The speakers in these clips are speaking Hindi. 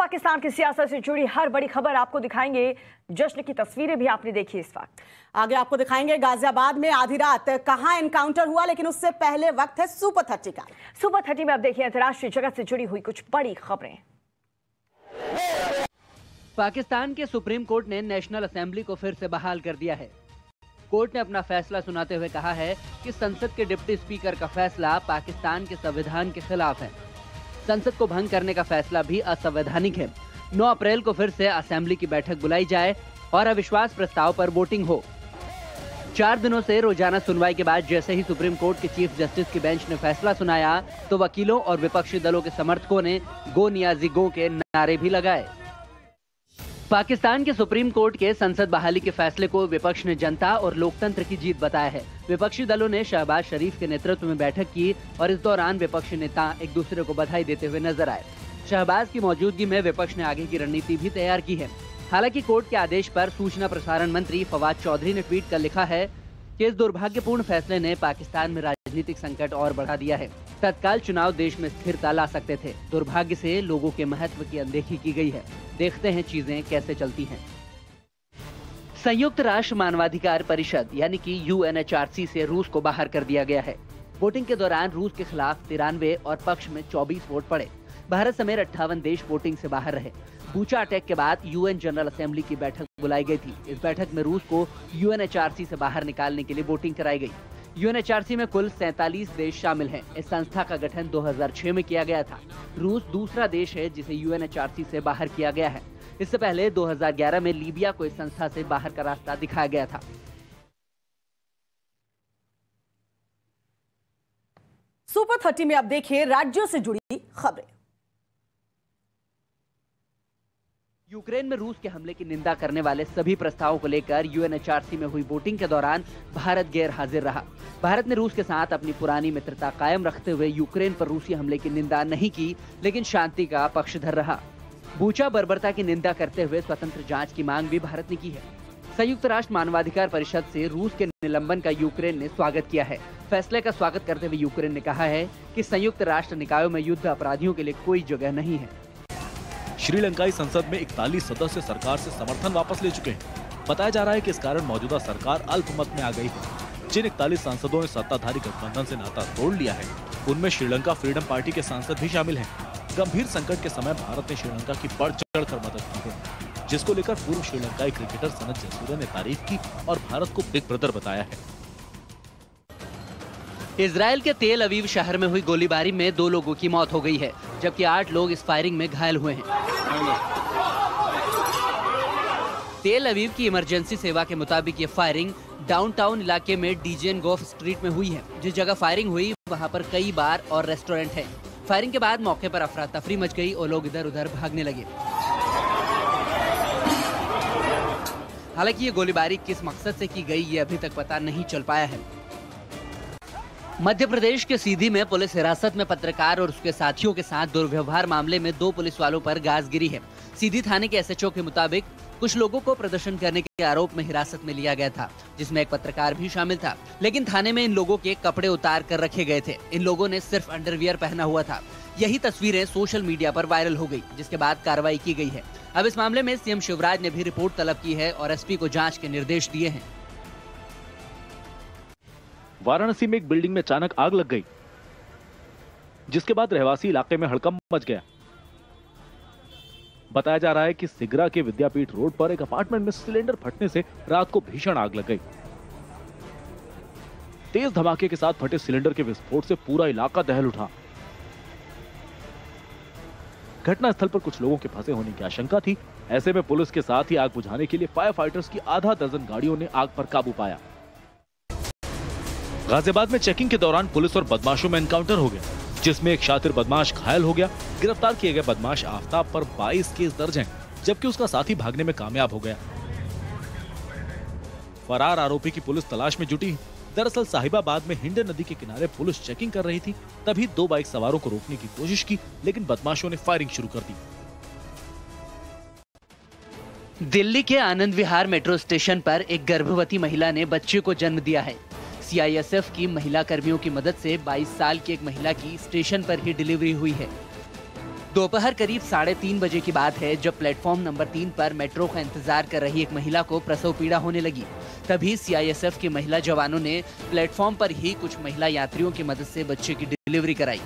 पाकिस्तान की सियासत से जुड़ी हर बड़ी खबर आपको दिखाएंगे। जश्न की तस्वीरें भी आपने देखी इस वक्त। आगे आपको दिखाएंगे गाजियाबाद में आधी रात कहां एनकाउंटर हुआ, लेकिन उससे पहले वक्त है सुपर 30 का। सुपर 30 में अब देखिए अंतर्राष्ट्रीय जगत से जुड़ी हुई कुछ बड़ी खबरें। पाकिस्तान के सुप्रीम कोर्ट ने नेशनल असेंबली को फिर से बहाल कर दिया है। कोर्ट ने अपना फैसला सुनाते हुए कहा है कि संसद के डिप्टी स्पीकर का फैसला पाकिस्तान के संविधान के खिलाफ है। संसद को भंग करने का फैसला भी असंवैधानिक है। 9 अप्रैल को फिर से असेंबली की बैठक बुलाई जाए और अविश्वास प्रस्ताव पर वोटिंग हो। 4 दिनों से रोजाना सुनवाई के बाद जैसे ही सुप्रीम कोर्ट के चीफ जस्टिस की बेंच ने फैसला सुनाया तो वकीलों और विपक्षी दलों के समर्थकों ने गो नियाजी गो के नारे भी लगाए। पाकिस्तान के सुप्रीम कोर्ट के संसद बहाली के फैसले को विपक्ष ने जनता और लोकतंत्र की जीत बताया है। विपक्षी दलों ने शहबाज शरीफ के नेतृत्व में बैठक की और इस दौरान विपक्षी नेता एक दूसरे को बधाई देते हुए नजर आए। शहबाज की मौजूदगी में विपक्ष ने आगे की रणनीति भी तैयार की है। हालांकि कोर्ट के आदेश पर सूचना प्रसारण मंत्री फवाद चौधरी ने ट्वीट कर लिखा है कि इस दुर्भाग्यपूर्ण फैसले ने पाकिस्तान में राजनीतिक संकट और बढ़ा दिया है। तत्काल चुनाव देश में स्थिरता ला सकते थे। दुर्भाग्य से लोगों के महत्व की अनदेखी की गई है। देखते हैं चीजें कैसे चलती हैं। संयुक्त राष्ट्र मानवाधिकार परिषद यानी कि UNHRC से रूस को बाहर कर दिया गया है। वोटिंग के दौरान रूस के खिलाफ 93 और पक्ष में 24 वोट पड़े। भारत समेत 58 देश वोटिंग से बाहर रहे। बूचा अटैक के बाद UN जनरल असेंबली की बैठक बुलाई गई थी। इस बैठक में रूस को UNHRC से बाहर निकालने के लिए वोटिंग कराई गई। UNHRC में कुल 47 देश शामिल हैं। इस संस्था का गठन 2006 में किया गया था। रूस दूसरा देश है जिसे UNHRC से बाहर किया गया है। इससे पहले 2011 में लीबिया को इस संस्था से बाहर का रास्ता दिखाया गया था। सुपर 30 में अब देखिए राज्यों से जुड़ी खबरें। यूक्रेन में रूस के हमले की निंदा करने वाले सभी प्रस्तावों को लेकर UNHRC में हुई वोटिंग के दौरान भारत गैर हाजिर रहा। भारत ने रूस के साथ अपनी पुरानी मित्रता कायम रखते हुए यूक्रेन पर रूसी हमले की निंदा नहीं की, लेकिन शांति का पक्षधर रहा। बूचा बर्बरता की निंदा करते हुए स्वतंत्र जांच की मांग भी भारत ने की है। संयुक्त राष्ट्र मानवाधिकार परिषद से रूस के निलंबन का यूक्रेन ने स्वागत किया है। फैसले का स्वागत करते हुए यूक्रेन ने कहा है कि संयुक्त राष्ट्र निकायों में युद्ध अपराधियों के लिए कोई जगह नहीं है। श्रीलंकाई संसद में 41 सदस्य सरकार से समर्थन वापस ले चुके हैं। बताया जा रहा है कि इस कारण मौजूदा सरकार अल्पमत में आ गई है। जिन 41 सांसदों ने सत्ताधारी गठबंधन से नाता तोड़ लिया है, उनमें श्रीलंका फ्रीडम पार्टी के सांसद भी शामिल हैं। गंभीर संकट के समय भारत ने श्रीलंका की बढ़ चढ़ कर मदद की है, जिसको लेकर पूर्व श्रीलंकाई क्रिकेटर सनत जयसूर्या ने तारीफ की और भारत को बिग ब्रदर बताया है। इजराइल के तेल अवीव शहर में हुई गोलीबारी में 2 लोगों की मौत हो गई है, जबकि 8 लोग इस फायरिंग में घायल हुए हैं। तेल अवीव की इमरजेंसी सेवा के मुताबिक ये फायरिंग डाउनटाउन इलाके में डीजेन गोफ स्ट्रीट में हुई है। जिस जगह फायरिंग हुई वहां पर कई बार और रेस्टोरेंट है। फायरिंग के बाद मौके पर अफरा तफरी मच गई और लोग इधर उधर भागने लगे। हालांकि ये गोलीबारी किस मकसद से की गई ये अभी तक पता नहीं चल पाया है। मध्य प्रदेश के सीधी में पुलिस हिरासत में पत्रकार और उसके साथियों के साथ दुर्व्यवहार मामले में 2 पुलिस वालों पर गाज गिरी है। सीधी थाने के SHO के मुताबिक कुछ लोगों को प्रदर्शन करने के आरोप में हिरासत में लिया गया था, जिसमें एक पत्रकार भी शामिल था। लेकिन थाने में इन लोगों के कपड़े उतार कर रखे गए थे। इन लोगों ने सिर्फ अंडरवियर पहना हुआ था। यही तस्वीरें सोशल मीडिया पर वायरल हो गई, जिसके बाद कार्रवाई की गई है। अब इस मामले में CM शिवराज ने भी रिपोर्ट तलब की है और SP को जाँच के निर्देश दिए हैं। वाराणसी में एक बिल्डिंग में अचानक आग लग गई, जिसके बाद रहवासी इलाके में हड़कंप मच गया। बताया जा रहा है कि सिगरा के विद्यापीठ रोड पर एक अपार्टमेंट में सिलेंडर फटने से रात को भीषण आग लग गई। तेज धमाके के साथ फटे सिलेंडर के विस्फोट से पूरा इलाका दहल उठा। घटनास्थल पर कुछ लोगों के फंसे होने की आशंका थी। ऐसे में पुलिस के साथ ही आग बुझाने के लिए फायर फाइटर्स की आधा दर्जन गाड़ियों ने आग पर काबू पाया। गाजियाबाद में चेकिंग के दौरान पुलिस और बदमाशों में एनकाउंटर हो गया, जिसमें एक शातिर बदमाश घायल हो गया। गिरफ्तार किए गए बदमाश आफ्ताब पर 22 केस दर्ज हैं, जबकि उसका साथी भागने में कामयाब हो गया। फरार आरोपी की पुलिस तलाश में जुटी। दरअसल साहिबाबाद में हिंडन नदी के किनारे पुलिस चेकिंग कर रही थी, तभी 2 बाइक सवारों को रोकने की कोशिश की, लेकिन बदमाशों ने फायरिंग शुरू कर दी। दिल्ली के आनंद विहार मेट्रो स्टेशन पर एक गर्भवती महिला ने बच्चे को जन्म दिया है। CISF की महिला कर्मियों की मदद से 22 साल की एक महिला की स्टेशन पर ही डिलीवरी हुई है। दोपहर करीब 3:30 बजे की बात है, जब प्लेटफॉर्म नंबर 3 पर मेट्रो का इंतजार कर रही एक महिला को प्रसव पीड़ा होने लगी। तभी सीआईएसएफ के महिला जवानों ने प्लेटफॉर्म पर ही कुछ महिला यात्रियों की मदद से बच्चे की डिलीवरी कराई।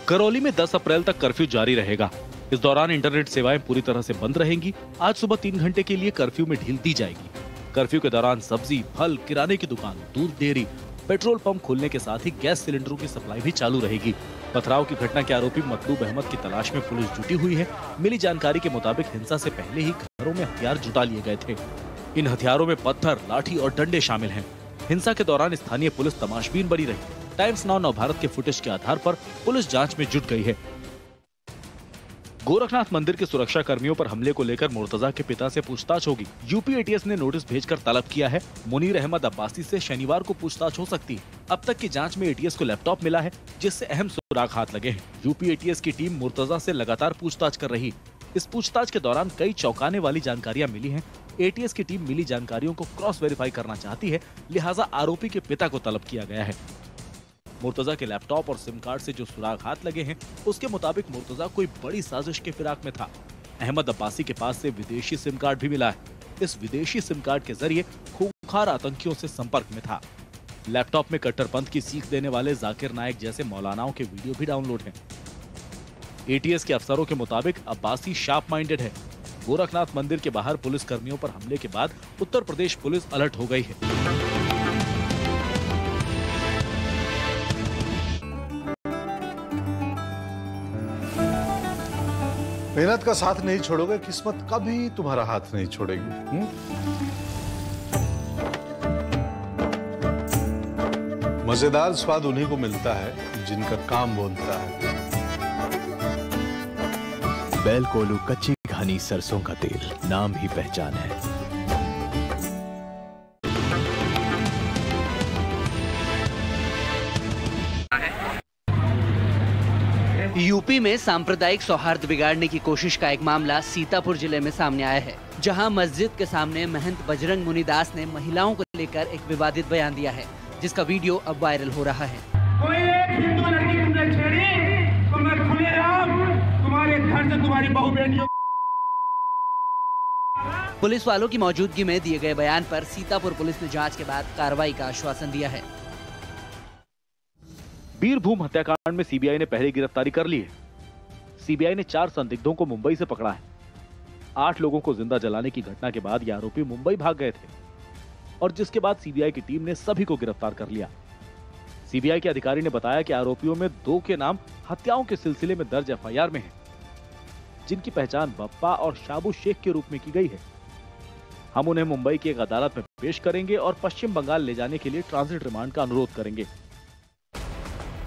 करौली में 10 अप्रैल तक कर्फ्यू जारी रहेगा। इस दौरान इंटरनेट सेवाएं पूरी तरह से बंद रहेंगी। आज सुबह 3 घंटे के लिए कर्फ्यू में ढील दी जाएगी। कर्फ्यू के दौरान सब्जी, फल, किराने की दुकान, दूध डेयरी, पेट्रोल पंप खुलने के साथ ही गैस सिलेंडरों की सप्लाई भी चालू रहेगी। पथराव की घटना के आरोपी मतलूब अहमद की तलाश में पुलिस जुटी हुई है। मिली जानकारी के मुताबिक हिंसा से पहले ही घरों में हथियार जुटा लिए गए थे। इन हथियारों में पत्थर, लाठी और डंडे शामिल हैं। हिंसा के दौरान स्थानीय पुलिस तमाशबीन बनी रही। टाइम्स नाउ नवभारत के फुटेज के आधार पर पुलिस जांच में जुट गई है। गोरखनाथ मंदिर के सुरक्षा कर्मियों पर हमले को लेकर मुर्तजा के पिता से पूछताछ होगी। यूपी एटीएस ने नोटिस भेजकर तलब किया है। मुनीर अहमद अब्बासी से शनिवार को पूछताछ हो सकती है। अब तक की जांच में एटीएस को लैपटॉप मिला है, जिससे अहम सुराग हाथ लगे हैं। यूपी एटीएस की टीम मुर्तजा से लगातार पूछताछ कर रही। इस पूछताछ के दौरान कई चौंकाने वाली जानकारियां मिली हैं। एटीएस की टीम मिली जानकारियों को क्रॉस वेरीफाई करना चाहती है, लिहाजा आरोपी के पिता को तलब किया गया है। मुर्तजा के लैपटॉप और सिम कार्ड से जो सुराग हाथ लगे हैं, उसके मुताबिक मुर्तजा कोई बड़ी साजिश के फिराक में था। अहमद अब्बासी के पास से विदेशी सिम कार्ड भी मिला है। इस विदेशी सिम कार्ड के जरिए खूंखार आतंकियों से संपर्क में था। लैपटॉप में कट्टरपंथ की सीख देने वाले जाकिर नायक जैसे मौलानाओं के वीडियो भी डाउनलोड हैं। एटीएस के अफसरों के मुताबिक अब्बासी शार्प माइंडेड है। गोरखनाथ मंदिर के बाहर पुलिस कर्मियों पर हमले के बाद उत्तर प्रदेश पुलिस अलर्ट हो गई है। मेहनत का साथ नहीं छोड़ोगे, किस्मत कभी तुम्हारा हाथ नहीं छोड़ेगी। मजेदार स्वाद उन्हीं को मिलता है जिनका काम बोलता है। बैल कोलू कच्ची घनी सरसों का तेल, नाम ही पहचान है। यूपी में सांप्रदायिक सौहार्द बिगाड़ने की कोशिश का एक मामला सीतापुर जिले में सामने आया है, जहां मस्जिद के सामने महंत बजरंग मुनिदास ने महिलाओं को लेकर एक विवादित बयान दिया है, जिसका वीडियो अब वायरल हो रहा है। कोई एक हिंदू लड़की तुमने छेड़ी तो मैं खुलेआम तुम्हारे घर से तुम्हारी बहू बेटियों। पुलिस वालों की मौजूदगी में दिए गए बयान पर सीतापुर पुलिस ने जांच के बाद कार्रवाई का आश्वासन दिया है। बीरभूम हत्याकांड में सीबीआई ने पहली गिरफ्तारी कर ली है। सीबीआई ने 4 संदिग्धों को मुंबई से पकड़ा है। 8 लोगों को जिंदा जलाने की घटना के बाद ये आरोपी मुंबई भाग गए थे और जिसके बाद सीबीआई की टीम ने सभी को गिरफ्तार कर लिया। सीबीआई के अधिकारी ने बताया कि आरोपियों में 2 के नाम हत्याओं के सिलसिले में दर्ज एफआईआर में है, जिनकी पहचान बप्पा और शाबू शेख के रूप में की गई है। हम उन्हें मुंबई की एक अदालत में पेश करेंगे और पश्चिम बंगाल ले जाने के लिए ट्रांजिट रिमांड का अनुरोध करेंगे।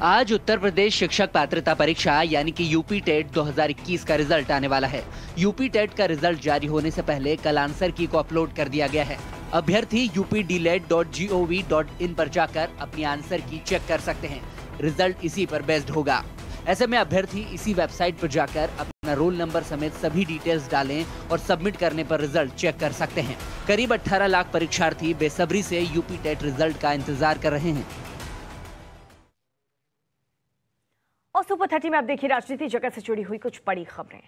आज उत्तर प्रदेश शिक्षक पात्रता परीक्षा यानी कि यूपी टेट 2021 का रिजल्ट आने वाला है। यूपी टेट का रिजल्ट जारी होने से पहले कल आंसर की को अपलोड कर दिया गया है। अभ्यर्थी updlet.gov.in पर जाकर अपनी आंसर की चेक कर सकते हैं। रिजल्ट इसी पर बेस्ड होगा। ऐसे में अभ्यर्थी इसी वेबसाइट पर जाकर अपना रोल नंबर समेत सभी डिटेल्स डालें और सबमिट करने पर रिजल्ट चेक कर सकते हैं। करीब 18 लाख परीक्षार्थी बेसब्री से यूपी टेट रिजल्ट का इंतजार कर रहे हैं। और सुपर 30 में आप देखिए राजनीति जगत से जुड़ी हुई कुछ बड़ी खबरें।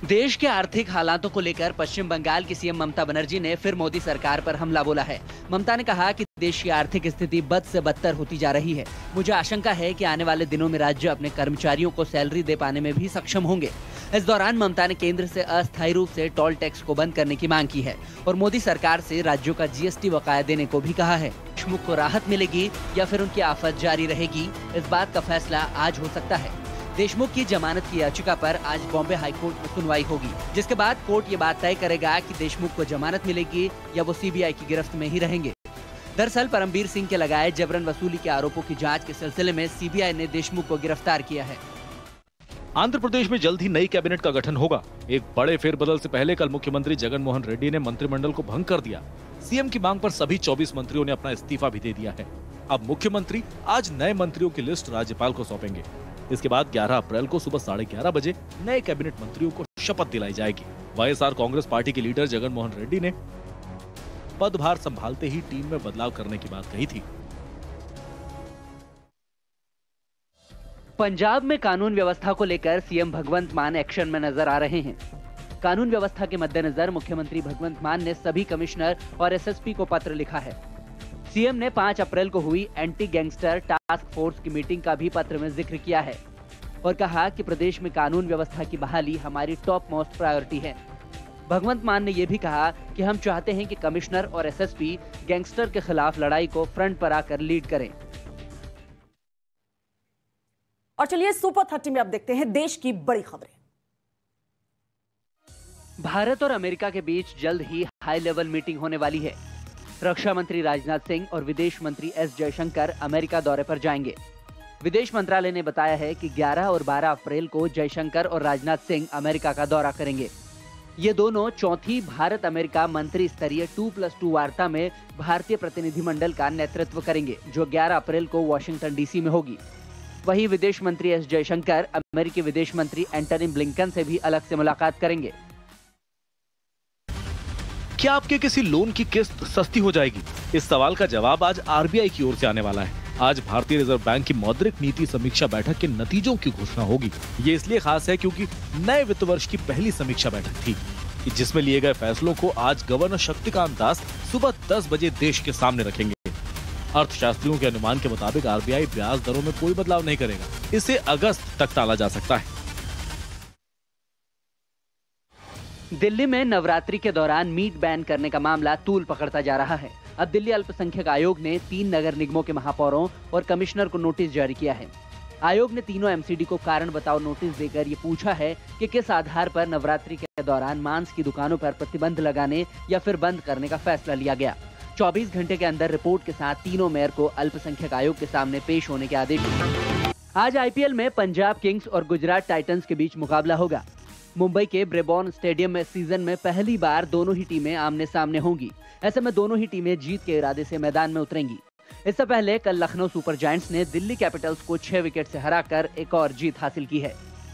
देश के आर्थिक हालातों को लेकर पश्चिम बंगाल की सीएम ममता बनर्जी ने फिर मोदी सरकार पर हमला बोला है। ममता ने कहा कि देश की आर्थिक स्थिति बद से बदतर होती जा रही है। मुझे आशंका है कि आने वाले दिनों में राज्य अपने कर्मचारियों को सैलरी दे पाने में भी सक्षम होंगे। इस दौरान ममता ने केंद्र से अस्थायी रूप से टोल टैक्स को बंद करने की मांग की है और मोदी सरकार से राज्यों का जीएसटी बकाया देने को भी कहा है। देशमुख को राहत मिलेगी या फिर उनकी आफत जारी रहेगी, इस बात का फैसला आज हो सकता है। देशमुख की जमानत की याचिका पर आज बॉम्बे हाईकोर्ट में सुनवाई होगी, जिसके बाद कोर्ट ये बात तय करेगा कि देशमुख को जमानत मिलेगी या वो सीबीआई की गिरफ्त में ही रहेंगे। दरअसल परमबीर सिंह के लगाए जबरन वसूली के आरोपों की जांच के सिलसिले में सीबीआई ने देशमुख को गिरफ्तार किया है। आंध्र प्रदेश में जल्द ही नई कैबिनेट का गठन होगा। एक बड़े फेरबदल से पहले कल मुख्यमंत्री जगन मोहन रेड्डी ने मंत्रिमंडल को भंग कर दिया। सीएम की मांग पर सभी 24 मंत्रियों ने अपना इस्तीफा भी दे दिया है। अब मुख्यमंत्री आज नए मंत्रियों की लिस्ट राज्यपाल को सौंपेंगे। इसके बाद 11 अप्रैल को सुबह 11:30 बजे नए कैबिनेट मंत्रियों को शपथ दिलाई जाएगी। वाईएसआर कांग्रेस पार्टी के लीडर जगन मोहन रेड्डी ने पदभार संभालते ही टीम में बदलाव करने की बात कही थी। पंजाब में कानून व्यवस्था को लेकर सीएम भगवंत मान एक्शन में नजर आ रहे हैं। कानून व्यवस्था के मद्देनजर मुख्यमंत्री भगवंत मान ने सभी कमिश्नर और एसएसपी को पत्र लिखा है। सीएम ने 5 अप्रैल को हुई एंटी गैंगस्टर टास्क फोर्स की मीटिंग का भी पत्र में जिक्र किया है और कहा कि प्रदेश में कानून व्यवस्था की बहाली हमारी टॉप मोस्ट प्रायोरिटी है। भगवंत मान ने यह भी कहा कि हम चाहते हैं कि कमिश्नर और एसएसपी गैंगस्टर के खिलाफ लड़ाई को फ्रंट पर आकर लीड करें। और चलिए सुपर 30 में अब देखते हैं देश की बड़ी खबरें। भारत और अमेरिका के बीच जल्द ही हाई लेवल मीटिंग होने वाली है। रक्षा मंत्री राजनाथ सिंह और विदेश मंत्री एस जयशंकर अमेरिका दौरे पर जाएंगे। विदेश मंत्रालय ने बताया है कि 11 और 12 अप्रैल को जयशंकर और राजनाथ सिंह अमेरिका का दौरा करेंगे। ये दोनों चौथी भारत अमेरिका मंत्री स्तरीय 2+2 वार्ता में भारतीय प्रतिनिधिमंडल का नेतृत्व करेंगे, जो 11 अप्रैल को वॉशिंगटन डीसी में होगी। वहीं विदेश मंत्री एस जयशंकर अमेरिकी विदेश मंत्री एंटनी ब्लिंकन से भी अलग से मुलाकात करेंगे। क्या आपके किसी लोन की किस्त सस्ती हो जाएगी? इस सवाल का जवाब आज आरबीआई की ओर से आने वाला है। आज भारतीय रिजर्व बैंक की मौद्रिक नीति समीक्षा बैठक के नतीजों की घोषणा होगी। ये इसलिए खास है क्योंकि नए वित्त वर्ष की पहली समीक्षा बैठक थी, जिसमें लिए गए फैसलों को आज गवर्नर शक्तिकांत दास सुबह 10 बजे देश के सामने रखेंगे। अर्थशास्त्रियों के अनुमान के मुताबिक आरबीआई ब्याज दरों में कोई बदलाव नहीं करेगा। इसे अगस्त तक टाला जा सकता है। दिल्ली में नवरात्रि के दौरान मीट बैन करने का मामला तूल पकड़ता जा रहा है। अब दिल्ली अल्पसंख्यक आयोग ने 3 नगर निगमों के महापौरों और कमिश्नर को नोटिस जारी किया है। आयोग ने तीनों एमसीडी को कारण बताओ नोटिस देकर ये पूछा है कि किस आधार पर नवरात्रि के दौरान मांस की दुकानों पर प्रतिबंध लगाने या फिर बंद करने का फैसला लिया गया। 24 घंटे के अंदर रिपोर्ट के साथ तीनों मेयर को अल्पसंख्यक आयोग के सामने पेश होने के आदेश दिए। आज आईपीएल में पंजाब किंग्स और गुजरात टाइटंस के बीच मुकाबला होगा। मुंबई के ब्रेबॉर्न स्टेडियम में सीजन में पहली बार दोनों ही टीमें आमने सामने होंगी। ऐसे में दोनों ही टीमें जीत के इरादे से मैदान में उतरेंगी। इससे पहले कल लखनऊ सुपर जायंट्स ने दिल्ली कैपिटल्स को 6 विकेट से हराकर एक और जीत हासिल की है।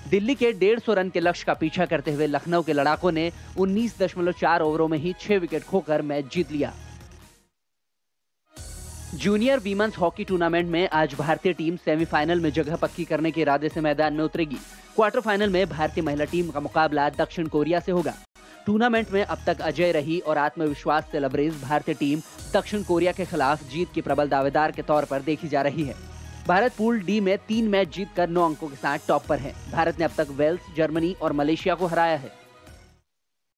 दिल्ली के 150 रन के लक्ष्य का पीछा करते हुए लखनऊ के लड़ाकों ने 19.4 ओवरों में ही 6 विकेट खोकर मैच जीत लिया। जूनियर वीमेंस हॉकी टूर्नामेंट में आज भारतीय टीम सेमीफाइनल में जगह पक्की करने के इरादे से मैदान में उतरेगी। क्वार्टर फाइनल में भारतीय महिला टीम का मुकाबला दक्षिण कोरिया से होगा। टूर्नामेंट में अब तक अजय रही और आत्मविश्वास से लबरेज भारतीय टीम दक्षिण कोरिया के खिलाफ जीत की प्रबल दावेदार के तौर पर देखी जा रही है। भारत पूल डी में 3 मैच जीतकर 9 अंकों के साथ टॉप पर है। भारत ने अब तक वेल्स, जर्मनी और मलेशिया को हराया है।